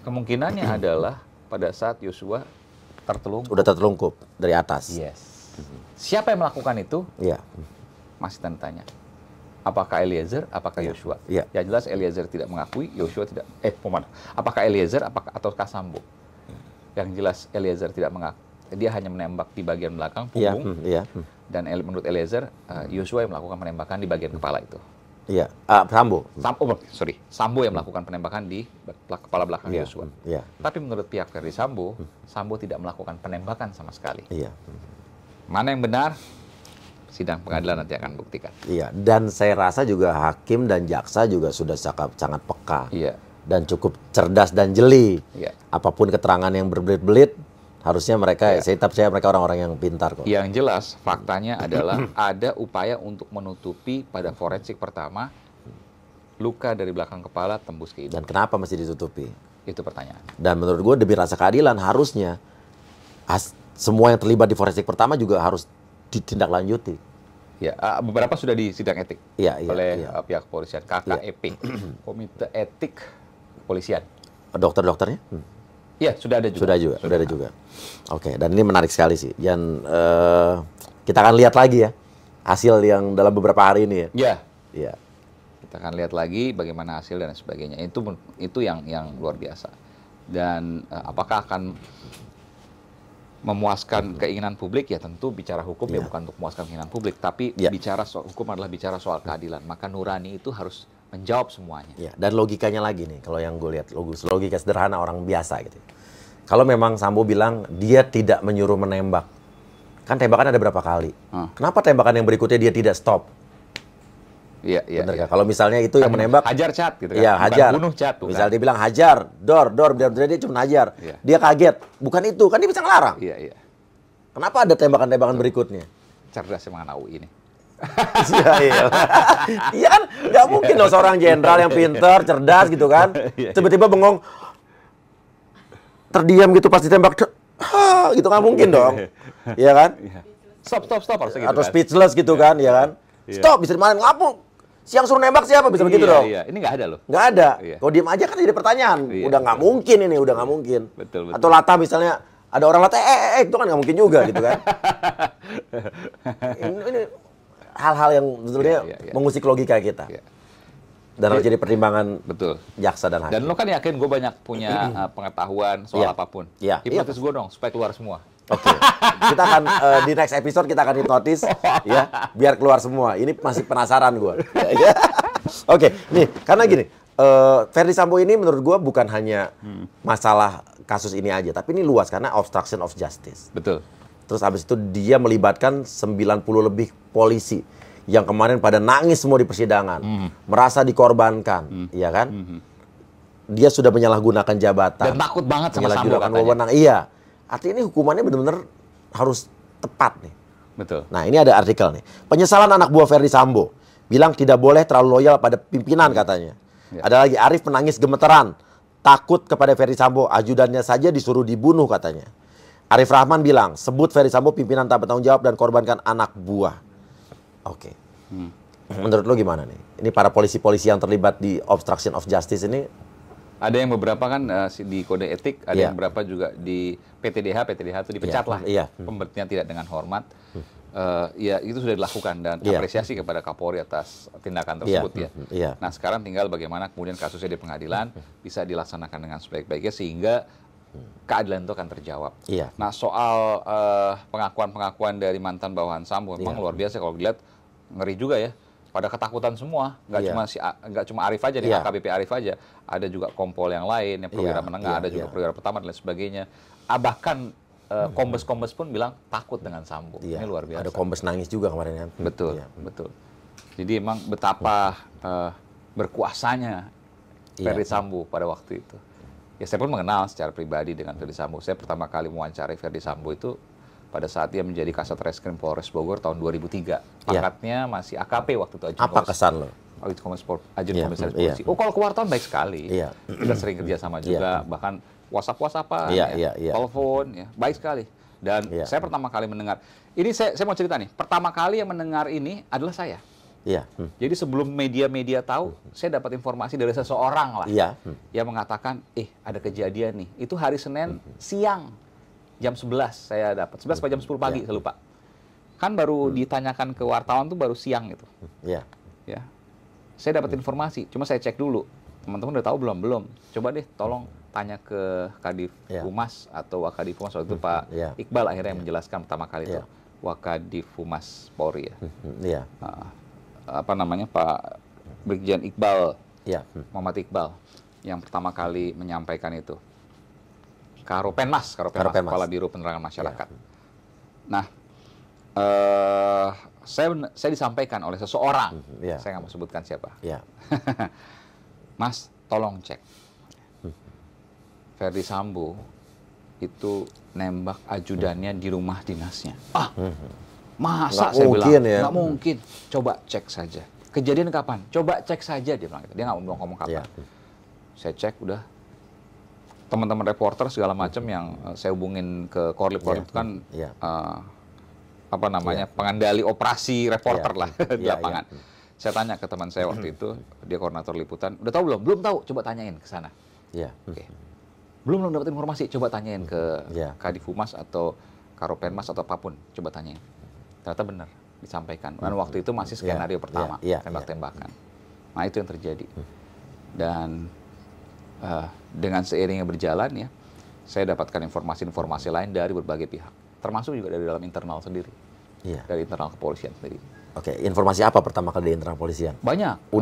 Kemungkinannya adalah pada saat Yosua tertelungkup. Udah tertelungkup dari atas. Yes. Siapa yang melakukan itu? Iya. Masih tanya. Apakah Eliezer? Apakah Yosua? Iya. Yang jelas Eliezer tidak mengakui, Yosua tidak. Apakah Eliezer? Ataukah Sambo? Yang jelas Eliezer tidak mengaku. Dia hanya menembak di bagian belakang punggung. Iya. Dan menurut Eliezer, Yosua yang melakukan penembakan di bagian kepala itu. Iya. Sambo. Sambo yang melakukan penembakan di kepala belakang Yosua. Iya. Tapi menurut pihak Verdi Sambo, Sambo tidak melakukan penembakan sama sekali. Iya. Mana yang benar? Sidang pengadilan nanti akan buktikan. Iya. Dan saya rasa juga hakim dan jaksa juga sudah sangat peka. Iya. Dan cukup cerdas dan jeli. Iya. Apapun keterangan yang berbelit-belit, harusnya mereka, saya tetap percaya mereka orang-orang yang pintar kok. Yang jelas, faktanya adalah ada upaya untuk menutupi pada forensik pertama, luka dari belakang kepala tembus ke hidung. Dan kenapa masih ditutupi? Itu pertanyaan. Dan menurut gue demi rasa keadilan harusnya semua yang terlibat di forensik pertama juga harus ditindaklanjuti. Ya, beberapa sudah di sidang etik oleh pihak kepolisian, KKEP, Komite Etik Kepolisian. Dokter-dokternya? Iya, sudah ada juga. Sudah ada juga. Oke, dan ini menarik sekali sih. Dan kita akan lihat lagi ya hasil yang dalam beberapa hari ini ya. Iya. Kita akan lihat lagi bagaimana hasil dan sebagainya. Itu yang luar biasa. Dan apakah akan memuaskan keinginan publik? Ya tentu bicara hukum ya bukan untuk memuaskan keinginan publik, tapi bicara soal hukum adalah bicara soal keadilan. Maka nurani itu harus menjawab semuanya. Ya, dan logikanya lagi nih, kalau yang gue lihat logika sederhana orang biasa gitu. Kalau memang Sambo bilang dia tidak menyuruh menembak, kan tembakan ada berapa kali? Kenapa tembakan yang berikutnya dia tidak stop? Iya. Bener kan? Kalau misalnya itu yang menembak, hajar cat gitu kan? Iya, hajar. Bunuh cat. Misalnya dia bilang hajar, dor, dia cuma hajar. Iya. Dia kaget, bukan itu, kan dia bisa ngelarang. Iya. Kenapa ada tembakan-tembakan berikutnya? Cerdas emang anak UI ini. Iya kan, nggak mungkin dong seorang jenderal yang pintar, cerdas gitu kan, tiba-tiba bengong, terdiam gitu pas ditembak, gitu nggak mungkin dong, iya kan? Stop harusnya gitu. Atau kan? speechless gitu kan, ya kan? Stop, bisa dimarahin, ngapung, siang suruh nembak siapa, bisa begitu dong? Iya, ini nggak ada loh. Nggak ada, kalau diem aja kan jadi pertanyaan, udah nggak mungkin ini, udah nggak mungkin. Betul. Atau latah misalnya, ada orang latah, itu kan nggak mungkin juga gitu kan? Ini hal-hal yang sebetulnya mengusik logika kita. Dan harus jadi pertimbangan betul jaksa dan hakim. Dan lo kan yakin gue banyak punya pengetahuan soal apapun. Iya. Hipnotis gue dong supaya keluar semua. Oke. Kita akan di next episode kita akan hipnotis ya, biar keluar semua. Ini masih penasaran gue. Oke, nih karena gini, Ferdy Sambo ini menurut gue bukan hanya masalah kasus ini aja, tapi ini luas karena obstruction of justice. Betul. Terus habis itu dia melibatkan 90 lebih polisi yang kemarin pada nangis semua di persidangan, merasa dikorbankan, ya kan? Dia sudah menyalahgunakan jabatan. Dan takut banget sama Sambo katanya. Wewenang. Iya. Artinya ini hukumannya benar-benar harus tepat nih. Betul. Nah, ini ada artikel nih. Penyesalan anak buah Ferdy Sambo. Bilang tidak boleh terlalu loyal pada pimpinan katanya. Ya. Ada lagi Arif menangis gemeteran. Takut kepada Ferdy Sambo. Ajudannya saja disuruh dibunuh katanya. Arif Rahman bilang, sebut Ferdy Sambo pimpinan tak bertanggung jawab dan korbankan anak buah. Oke. Menurut lo gimana nih? Ini para polisi-polisi yang terlibat di obstruction of justice ini? Ada yang beberapa kan di kode etik, ada yang beberapa juga di PTDH. PTDH itu dipecat lah. Pemberhentian tidak dengan hormat. Ya itu sudah dilakukan dan apresiasi kepada Kapolri atas tindakan tersebut ya. Nah sekarang tinggal bagaimana kemudian kasusnya di pengadilan bisa dilaksanakan dengan sebaik-baiknya sehingga keadilan itu akan terjawab. Nah soal pengakuan-pengakuan dari mantan bawahan Sambo memang luar biasa kalau dilihat, ngeri juga ya. Pada ketakutan semua, nggak cuma Arif aja nih, AKBP Arif aja, ada juga kompol yang lain, yang perwira menengah, ada juga perwira pertama dan lain sebagainya. Bahkan kombes-kombes pun bilang takut dengan Sambo. Ini luar biasa. Ada kombes nangis juga kemarin kan. Betul, betul. Jadi emang betapa berkuasanya Ferdy Sambo pada waktu itu. Ya saya pun mengenal secara pribadi dengan Ferdy Sambo. Saya pertama kali mewawancarai Ferdy Sambo itu pada saat dia menjadi Kasat Reskrim Polres Bogor tahun 2003. Pangkatnya masih AKP waktu itu. Apa kesan lo? Ajun Komisaris Polisi. Oh kalau ke wartawan baik sekali. Kita sering kerja sama juga, bahkan WhatsApp-WhatsAppan, telepon, baik sekali. Dan saya pertama kali mendengar, ini saya mau cerita nih, pertama kali yang mendengar ini adalah saya. Jadi sebelum media-media tahu, saya dapat informasi dari seseorang lah yang mengatakan, ada kejadian nih. Itu hari Senin siang. Jam 11 saya dapat, 11 sampai jam 10 pagi, saya lupa. Kan baru ditanyakan ke wartawan tuh baru siang gitu. Ya. Saya dapat informasi, cuma saya cek dulu. Teman-teman udah tahu belum? Belum. Coba deh tolong tanya ke Kadif Humas atau Wakadif Humas waktu itu Pak Iqbal akhirnya yang menjelaskan pertama kali itu. Wakadif Humas Polri ya. Apa namanya Pak Brigjen Iqbal, Muhammad Iqbal yang pertama kali menyampaikan itu. Karopenmas, Kepala Biro Penerangan Masyarakat. Nah, saya disampaikan oleh seseorang, saya nggak mau sebutkan siapa. Mas, tolong cek. Ferdy Sambo itu nembak ajudannya di rumah dinasnya. Masa saya bilang? Nggak mungkin. Coba cek saja. Kejadian kapan? Coba cek saja, dia bilang gitu. Dia nggak mau ngomong kapan. Saya cek, udah. Teman-teman reporter segala macam yang saya hubungin ke Korlip itu kan apa namanya pengandali operasi reporter lah di lapangan. Saya tanya ke teman saya waktu itu, dia koordinator liputan, udah tahu belum? Belum tahu, coba tanyain ke sana. Oke. Belum dapat informasi, coba tanyain ke Kadif Humas atau Karopenmas atau apapun, coba tanyain. Ternyata benar disampaikan. Dan waktu itu masih skenario pertama, tembak-tembakan. Nah itu yang terjadi. Dan dengan seiringnya berjalan ya, saya dapatkan informasi-informasi lain dari berbagai pihak, termasuk juga dari dalam internal sendiri, dari internal kepolisian sendiri. Oke, informasi apa pertama kali dari internal kepolisian? Banyak.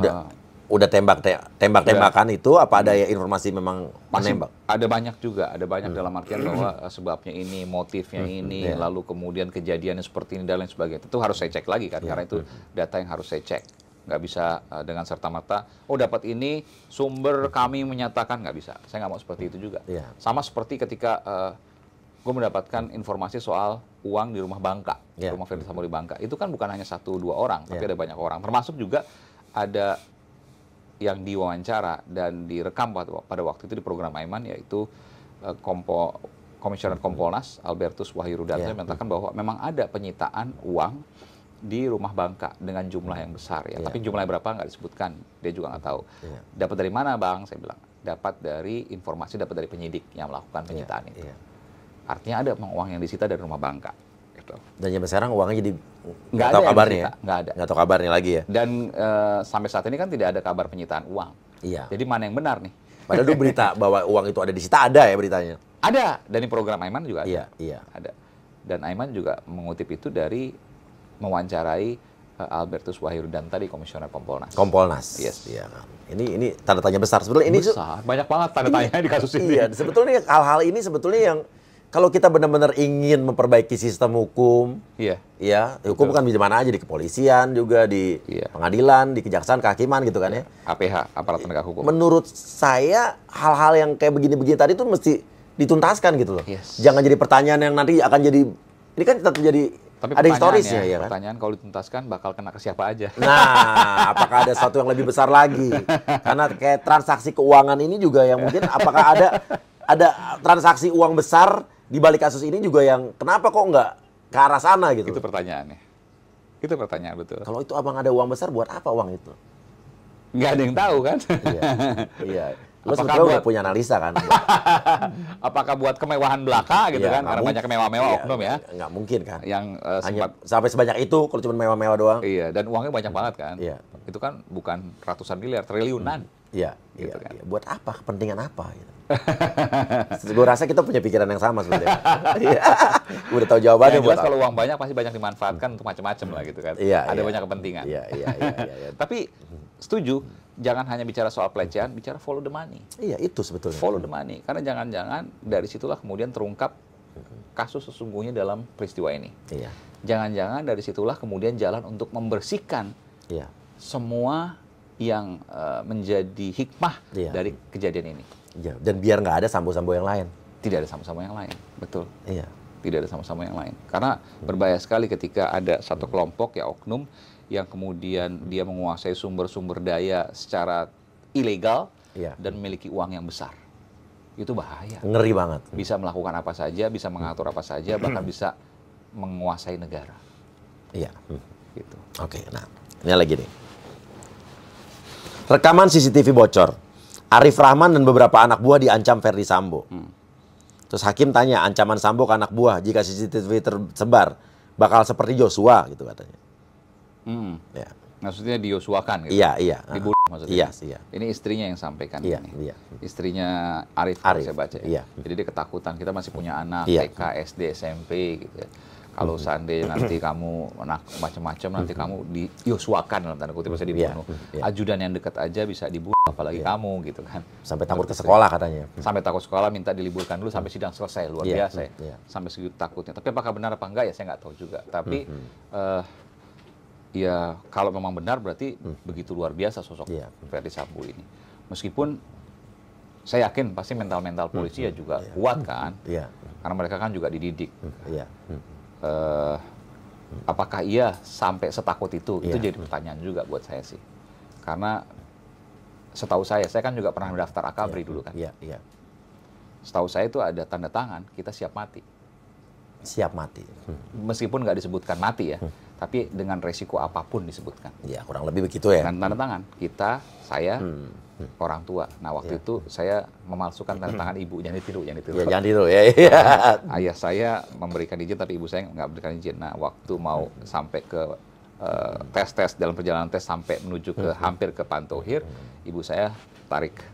Udah tembak-tembakan itu, apa ada ya informasi memang menembak? Ada banyak juga, ada banyak dalam artian bahwa sebabnya ini, motifnya ini, lalu kemudian kejadiannya seperti ini dan lain sebagainya. Itu harus saya cek lagi kan, karena itu data yang harus saya cek. Nggak bisa dengan serta-merta, oh dapat ini, sumber kami menyatakan, nggak bisa. Saya nggak mau seperti itu juga. Sama seperti ketika gue mendapatkan informasi soal uang di rumah Bangka, rumah Ferdy Sambo di Bangka. Itu kan bukan hanya 1-2 orang, tapi ada banyak orang. Termasuk juga ada yang diwawancara dan direkam pada waktu itu di program Aiman, yaitu Komisioner Kompolnas, Albertus Wahyu Rudanto, menyatakan bahwa memang ada penyitaan uang di rumah Bangka dengan jumlah yang besar ya. Tapi jumlahnya berapa nggak disebutkan, dia juga nggak tahu. Dapat dari mana Bang? Saya bilang, dapat dari informasi, dapat dari penyidik yang melakukan penyitaan itu. Artinya ada uang yang disita dari rumah Bangka. tahu. Dan sampai sekarang uangnya jadi nggak tahu ada kabarnya ya? Nggak ada. Nggak tahu kabarnya lagi ya? Dan sampai saat ini kan tidak ada kabar penyitaan uang. Iya. Jadi mana yang benar nih? Padahal dulu berita bahwa uang itu ada di disita, ada ya beritanya? Ada. Dan di program Aiman juga ada. Iya, iya. Ada. Dan Aiman juga mengutip itu dari mewawancarai Albertus Wahyudan tadi, Komisioner Kompolnas. Kompolnas. Yes. Iya. Ini tanda tanya besar. Sebetulnya ini besar. Banyak banget tanda tanya di kasus ini. Iya, sebetulnya hal-hal ini sebetulnya yang kalau kita benar-benar ingin memperbaiki sistem hukum, iya, ya, hukum kan di mana aja, di kepolisian juga, di pengadilan, di kejaksaan, kehakiman gitu kan ya. APH, aparat penegak hukum. Menurut saya hal-hal yang kayak begini-begini tadi tuh mesti dituntaskan gitu loh. Yes. Jangan jadi pertanyaan yang nanti akan jadi, ini kan tetap jadi tapi ada historisnya ya kan. Pertanyaan kalau dituntaskan bakal kena ke siapa aja. Nah, apakah ada sesuatu yang lebih besar lagi? Karena kayak transaksi keuangan ini juga yang mungkin apakah ada transaksi uang besar di balik kasus ini juga yang kenapa kok nggak ke arah sana gitu? Itu pertanyaannya. Itu pertanyaan betul. Kalau itu abang ada uang besar buat apa uang itu? Nggak ada yang tahu kan? Iya. Iya. Lo sebetulnya udah punya analisa kan? Apakah buat kemewahan belaka gitu kan? Karena banyak mewah-mewah oknum ya. Nggak mungkin kan? Yang hanya sampai sebanyak itu kalau cuma mewah-mewah doang. Iya, dan uangnya banyak banget kan? Iya. Itu kan bukan ratusan miliar, triliunan. Iya, gitu iya, kan. iya. Buat apa? Kepentingan apa? Gitu. Gue rasa kita punya pikiran yang sama sebenarnya. Udah tahu jawabannya buat kalau uang banyak pasti banyak dimanfaatkan untuk macam-macam lah gitu kan. Iya, ada iya. banyak kepentingan. Iya, iya, iya, iya. Tapi setuju, jangan hanya bicara soal pelecehan, bicara follow the money. Iya, itu sebetulnya. Follow the money. Karena jangan-jangan dari situlah kemudian terungkap kasus sesungguhnya dalam peristiwa ini. Iya. Jangan-jangan dari situlah kemudian jalan untuk membersihkan semua yang menjadi hikmah dari kejadian ini. Iya. Dan biar nggak ada sambo-sambo yang lain. Tidak ada sambo-sambo yang lain, betul. Iya. Tidak ada sambo-sambo yang lain. Karena berbahaya sekali ketika ada satu kelompok ya oknum yang kemudian dia menguasai sumber-sumber daya secara ilegal dan memiliki uang yang besar. Itu bahaya. Ngeri banget. Bisa melakukan apa saja, bisa mengatur apa saja, bahkan bisa menguasai negara. Iya. Gitu. Oke, nah ini lagi nih. Rekaman CCTV bocor. Arif Rahman dan beberapa anak buah diancam Verdi Sambo. Terus hakim tanya, ancaman Sambo ke anak buah jika CCTV tersebar bakal seperti Joshua gitu katanya. Ya. Maksudnya diosuakan gitu? Iya, iya. Dibunuh maksudnya? Iya, iya. Ini istrinya yang sampaikan iya, ini. Iya. Istrinya Arif, saya baca ya. Iya. Jadi dia ketakutan, kita masih punya anak, TK, SD, SMP gitu ya. Kalau seandainya nanti kamu macam-macam, nanti kamu diosuakan dalam tanda kutip, bisa dibunuh. Ajudan yang dekat aja bisa dibunuh, apalagi kamu gitu kan. Sampai takut ke sekolah katanya. Sampai takut sekolah, minta diliburkan dulu sampai sidang selesai, luar biasa ya. Sampai segitu takutnya. Tapi apakah benar apa enggak ya saya nggak tahu juga. Tapi ya kalau memang benar berarti begitu luar biasa sosok Verdi Sambo ini. Meskipun saya yakin pasti mental-mental polisi ya juga kuat kan. Karena mereka kan juga dididik. Apakah ia sampai setakut itu? Itu jadi pertanyaan juga buat saya sih. Karena setahu saya kan juga pernah mendaftar Akabri dulu kan. Setahu saya itu ada tanda tangan, kita siap mati. Siap mati. Meskipun nggak disebutkan mati ya, tapi dengan resiko apapun disebutkan. Ya, kurang lebih begitu ya. Dan tanda tangan, kita, saya, orang tua. Nah, waktu itu saya memalsukan tanda tangan ibu, jangan ditiru. Ya, jangan ditiru ya. Ayah saya memberikan izin, tapi ibu saya nggak berikan izin. Nah, waktu mau sampai ke tes dalam perjalanan tes sampai menuju ke hampir ke Pantohir, ibu saya tarik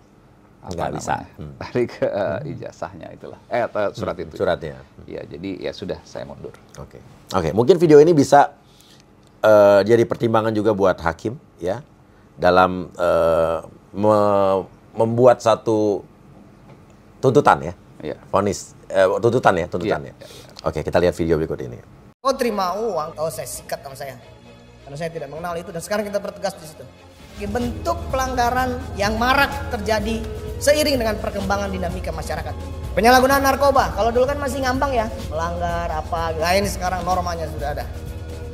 tarik ijazahnya itulah. Surat itu. Suratnya. Ya, jadi ya sudah saya mundur. Oke, mungkin video ini bisa jadi pertimbangan juga buat hakim ya dalam membuat satu tuntutan ya. Vonis tuntutan ya. Oke, kita lihat video berikut ini. Kau terima uang, kau saya sikat sama saya. Karena saya tidak mengenal itu dan sekarang kita bertegas di situ. Bentuk pelanggaran yang marak terjadi seiring dengan perkembangan dinamika masyarakat. Penyalahgunaan narkoba, kalau dulu kan masih ngambang ya, melanggar apa, nah ini sekarang normanya sudah ada.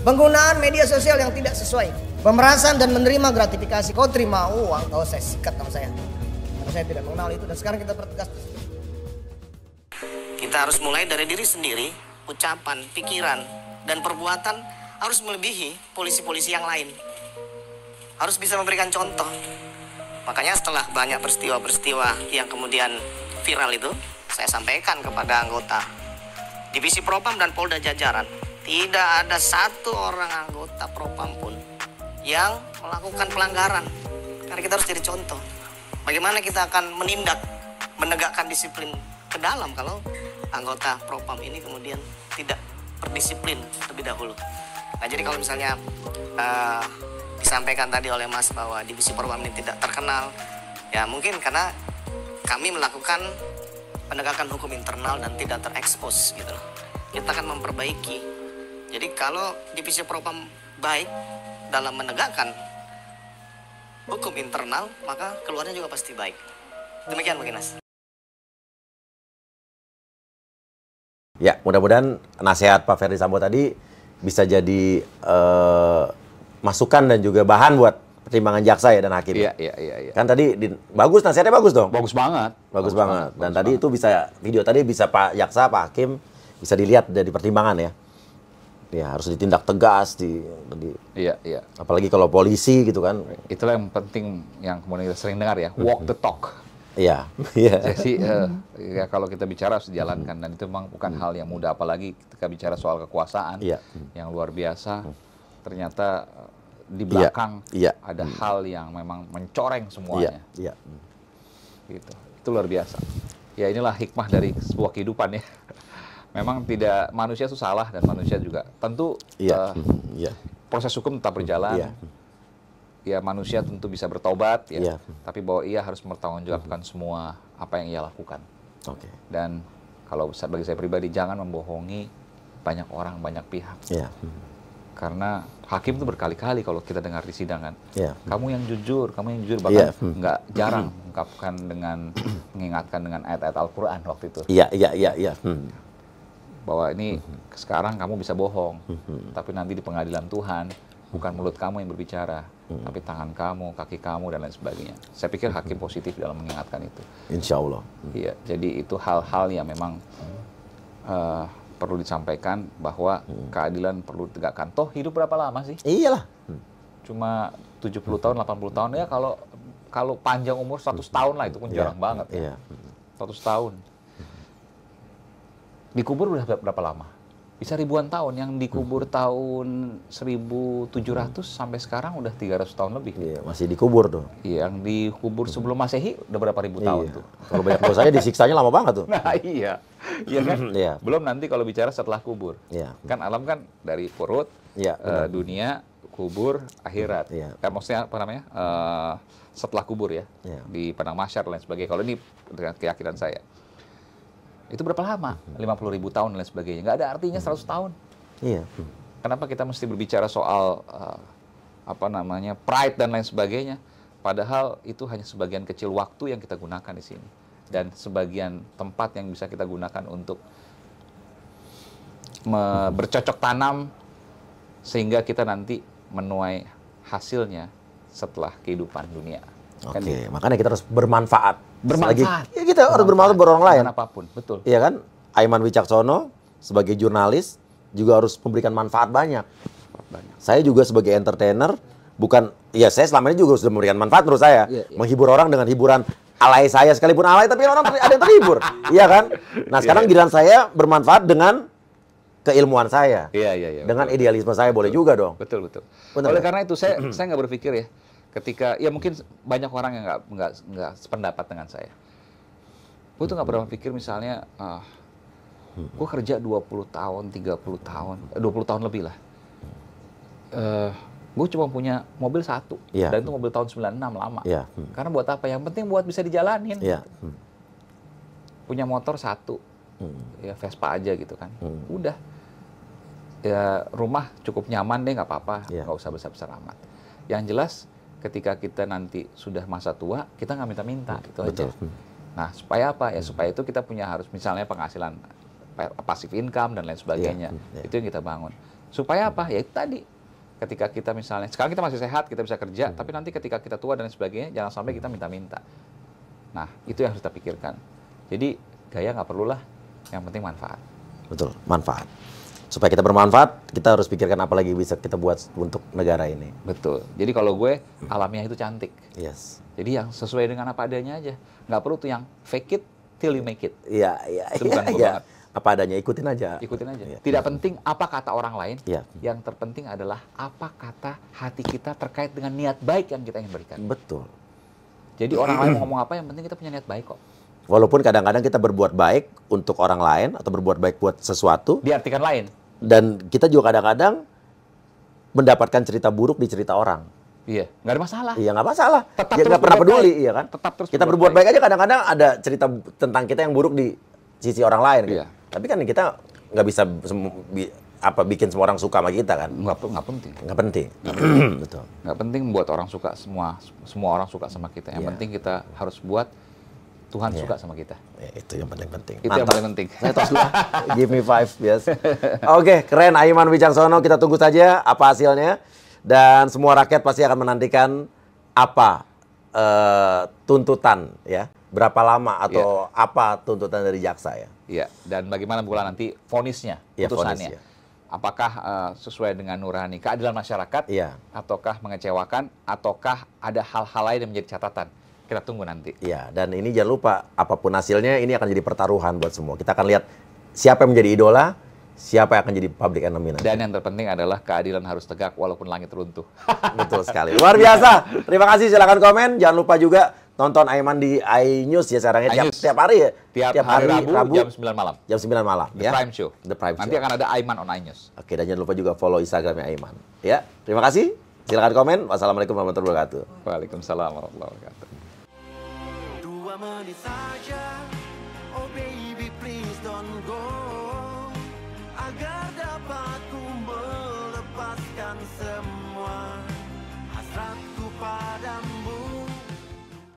Penggunaan media sosial yang tidak sesuai, pemerasan dan menerima gratifikasi. Kau terima uang, kau saya sikat sama saya. Karena saya tidak mengenal itu dan sekarang kita bertegas di situ. Kita harus mulai dari diri sendiri, ucapan, pikiran, dan perbuatan harus melebihi polisi-polisi yang lain. Harus bisa memberikan contoh. Makanya setelah banyak peristiwa-peristiwa yang kemudian viral itu, saya sampaikan kepada anggota Divisi Propam dan Polda jajaran, tidak ada satu orang anggota Propam pun yang melakukan pelanggaran. Karena kita harus jadi contoh. Bagaimana kita akan menindak, menegakkan disiplin ke dalam kalau anggota Propam ini kemudian tidak berdisiplin terlebih dahulu. Nah, jadi kalau misalnya disampaikan tadi oleh Mas bahwa divisi Propam ini tidak terkenal, ya mungkin karena kami melakukan penegakan hukum internal dan tidak terekspos gitu loh. Kita akan memperbaiki. Jadi kalau divisi Propam baik dalam menegakkan hukum internal, maka keluarnya juga pasti baik. Demikian mungkin, Mas. Ya, mudah-mudahan nasihat Pak Ferdy Sambo tadi bisa jadi masukan dan juga bahan buat pertimbangan jaksa ya dan hakim. Iya. Kan tadi bagus, nasihatnya bagus dong. Bagus banget. Bagus banget. Dan tadi itu bisa video tadi bisa Pak jaksa, Pak hakim bisa dilihat dari pertimbangan ya. Ya harus ditindak tegas Iya. apalagi kalau polisi gitu kan. Itulah yang penting yang kemudian kita sering dengar ya, walk the talk. Iya. Jadi ya kalau kita bicara harus dijalankan dan itu memang bukan hal yang mudah, apalagi ketika bicara soal kekuasaan yang luar biasa. Ternyata di belakang ada hal yang memang mencoreng semuanya. Iya. Gitu. Itu luar biasa. Ya inilah hikmah dari sebuah kehidupan ya. Memang tidak, manusia itu salah dan manusia juga tentu proses hukum tetap berjalan. Ya manusia tentu bisa bertobat ya, tapi bahwa ia harus bertanggungjawabkan semua apa yang ia lakukan. Dan kalau bagi saya pribadi jangan membohongi banyak orang, banyak pihak. Karena hakim itu berkali-kali kalau kita dengar di sidang kan, kamu yang jujur, bahkan nggak jarang mengungkapkan dengan mengingatkan dengan ayat-ayat Al-Quran waktu itu. Bahwa ini sekarang kamu bisa bohong, tapi nanti di pengadilan Tuhan bukan mulut kamu yang berbicara, tapi tangan kamu, kaki kamu dan lain sebagainya. Saya pikir hakim positif dalam mengingatkan itu. Insya Allah. Iya, jadi itu hal-hal yang memang perlu disampaikan bahwa keadilan perlu ditegakkan. Toh hidup berapa lama sih? Iyalah. Cuma 70 tahun, 80 tahun ya, kalau panjang umur 100 tahun lah itu pun jarang banget. Ya. 100 tahun. Dikubur udah berapa lama? Bisa ribuan tahun. Yang dikubur tahun 1700 sampai sekarang udah 300 tahun lebih. Iya, masih dikubur tuh. Iya, yang dikubur sebelum Masehi udah berapa ribu tahun tuh. Kalau banyak dosanya disiksanya lama banget tuh. Nah iya kan? Belum nanti kalau bicara setelah kubur. Kan alam kan dari perut, dunia, kubur, akhirat. Maksudnya apa namanya? Setelah kubur ya. Di padang mahsyar dan lain sebagainya. Kalau ini dengan keyakinan saya. Itu berapa lama? 50.000 tahun dan lain sebagainya. Nggak ada artinya 100 tahun. Kenapa kita mesti berbicara soal pride dan lain sebagainya? Padahal itu hanya sebagian kecil waktu yang kita gunakan di sini. Dan sebagian tempat yang bisa kita gunakan untuk bercocok tanam sehingga kita nanti menuai hasilnya setelah kehidupan dunia. Makanya kita harus bermanfaat. Ya kita harus bermanfaat buat orang lain. Apapun, betul. Iya kan? Aiman Wicaksono sebagai jurnalis juga harus memberikan manfaat banyak. Saya juga sebagai entertainer saya selama ini juga sudah memberikan manfaat menurut saya. Menghibur orang dengan hiburan alay saya, sekalipun alay tapi orang ada yang terhibur. Iya kan? Nah, sekarang giliran saya bermanfaat dengan keilmuan saya. Dengan idealisme saya boleh juga dong. Betul. Oleh karena itu saya nggak berpikir ya, ketika ya mungkin banyak orang yang nggak sependapat dengan saya. Gue tuh nggak pernah pikir misalnya, gue kerja 20 tahun, 30 tahun, 20 tahun lebih lah. Gue cuma punya mobil satu, dan itu mobil tahun 96 lama. Karena buat apa? Yang penting buat bisa dijalanin. Punya motor satu, ya Vespa aja gitu kan. Udah, ya rumah cukup nyaman deh, nggak apa-apa, nggak usah besar-besar amat. Yang jelas ketika kita nanti sudah masa tua, kita nggak minta-minta, gitu aja. Nah, supaya apa? Ya supaya itu kita punya harus misalnya penghasilan passive income dan lain sebagainya. Itu yang kita bangun. Supaya apa? Ya itu tadi. Ketika kita misalnya, sekarang kita masih sehat, kita bisa kerja, tapi nanti ketika kita tua dan lain sebagainya, jangan sampai kita minta-minta. Nah, itu yang harus kita pikirkan. Jadi, gaya nggak perlulah, yang penting manfaat. Betul, manfaat. Supaya kita bermanfaat, kita harus pikirkan apa lagi bisa kita buat untuk negara ini. Betul. Jadi kalau gue, alamiah itu cantik. Jadi yang sesuai dengan apa adanya aja. Nggak perlu tuh yang fake it till you make it. Iya. Itu bukan gue banget. Apa adanya, ikutin aja. Ikutin aja. Iya. Tidak penting apa kata orang lain. Iya. Yang terpenting adalah apa kata hati kita terkait dengan niat baik yang kita ingin berikan. Betul. Jadi orang lain ngomong apa, yang penting kita punya niat baik kok. Walaupun kadang-kadang kita berbuat baik untuk orang lain atau berbuat baik buat sesuatu, Diartikan lain. dan kita juga kadang-kadang mendapatkan cerita buruk di cerita orang. Iya, nggak ada masalah. Iya, nggak masalah. Tetap Dia terus nggak pernah berbuat peduli, baik. iya kan? Tetap terus kita berbuat baik aja kadang-kadang ada cerita tentang kita yang buruk di sisi orang lain. Gitu. Iya. Tapi kan kita nggak bisa bikin semua orang suka sama kita kan? Nggak penting. Nggak penting. Betul. Nggak penting buat orang suka, semua orang suka sama kita. Yang Iya. penting kita harus buat Tuhan suka sama kita. Ya, itu yang penting. Itu yang paling penting. Saya tos dulu. Give me 5, yes. Oke, keren. Aiman Wicaksono, kita tunggu saja apa hasilnya. Dan semua rakyat pasti akan menantikan apa tuntutan ya. Berapa lama atau apa tuntutan dari jaksa ya. Iya, dan bagaimana pula nanti vonisnya, Iya, putusannya. vonis, ya. Apakah sesuai dengan nurani keadilan masyarakat, Iya. ataukah mengecewakan, ataukah ada hal-hal lain yang menjadi catatan? Kita tunggu nanti. Iya, dan ini jangan lupa apapun hasilnya ini akan jadi pertaruhan buat semua. Kita akan lihat siapa yang menjadi idola, siapa yang akan jadi public enemy nanti. Dan yang terpenting adalah keadilan harus tegak walaupun langit runtuh. Betul sekali. Luar biasa. Terima kasih, silakan komen. Jangan lupa juga nonton Aiman di iNews ya sekarang ya. iNews. Tiap hari ya. Tiap hari Rabu jam 9 malam. Jam 9 malam The ya. Prime Show. The Prime Nanti Show. akan ada Aiman on iNews. Oke, dan jangan lupa juga follow Instagramnya Aiman. Ya, terima kasih. Silakan komen. Wassalamualaikum warahmatullahi wabarakatuh. Waalaikumsalam warahmatullahi wabarakatuh. 2 menit saja, oh baby please don't go.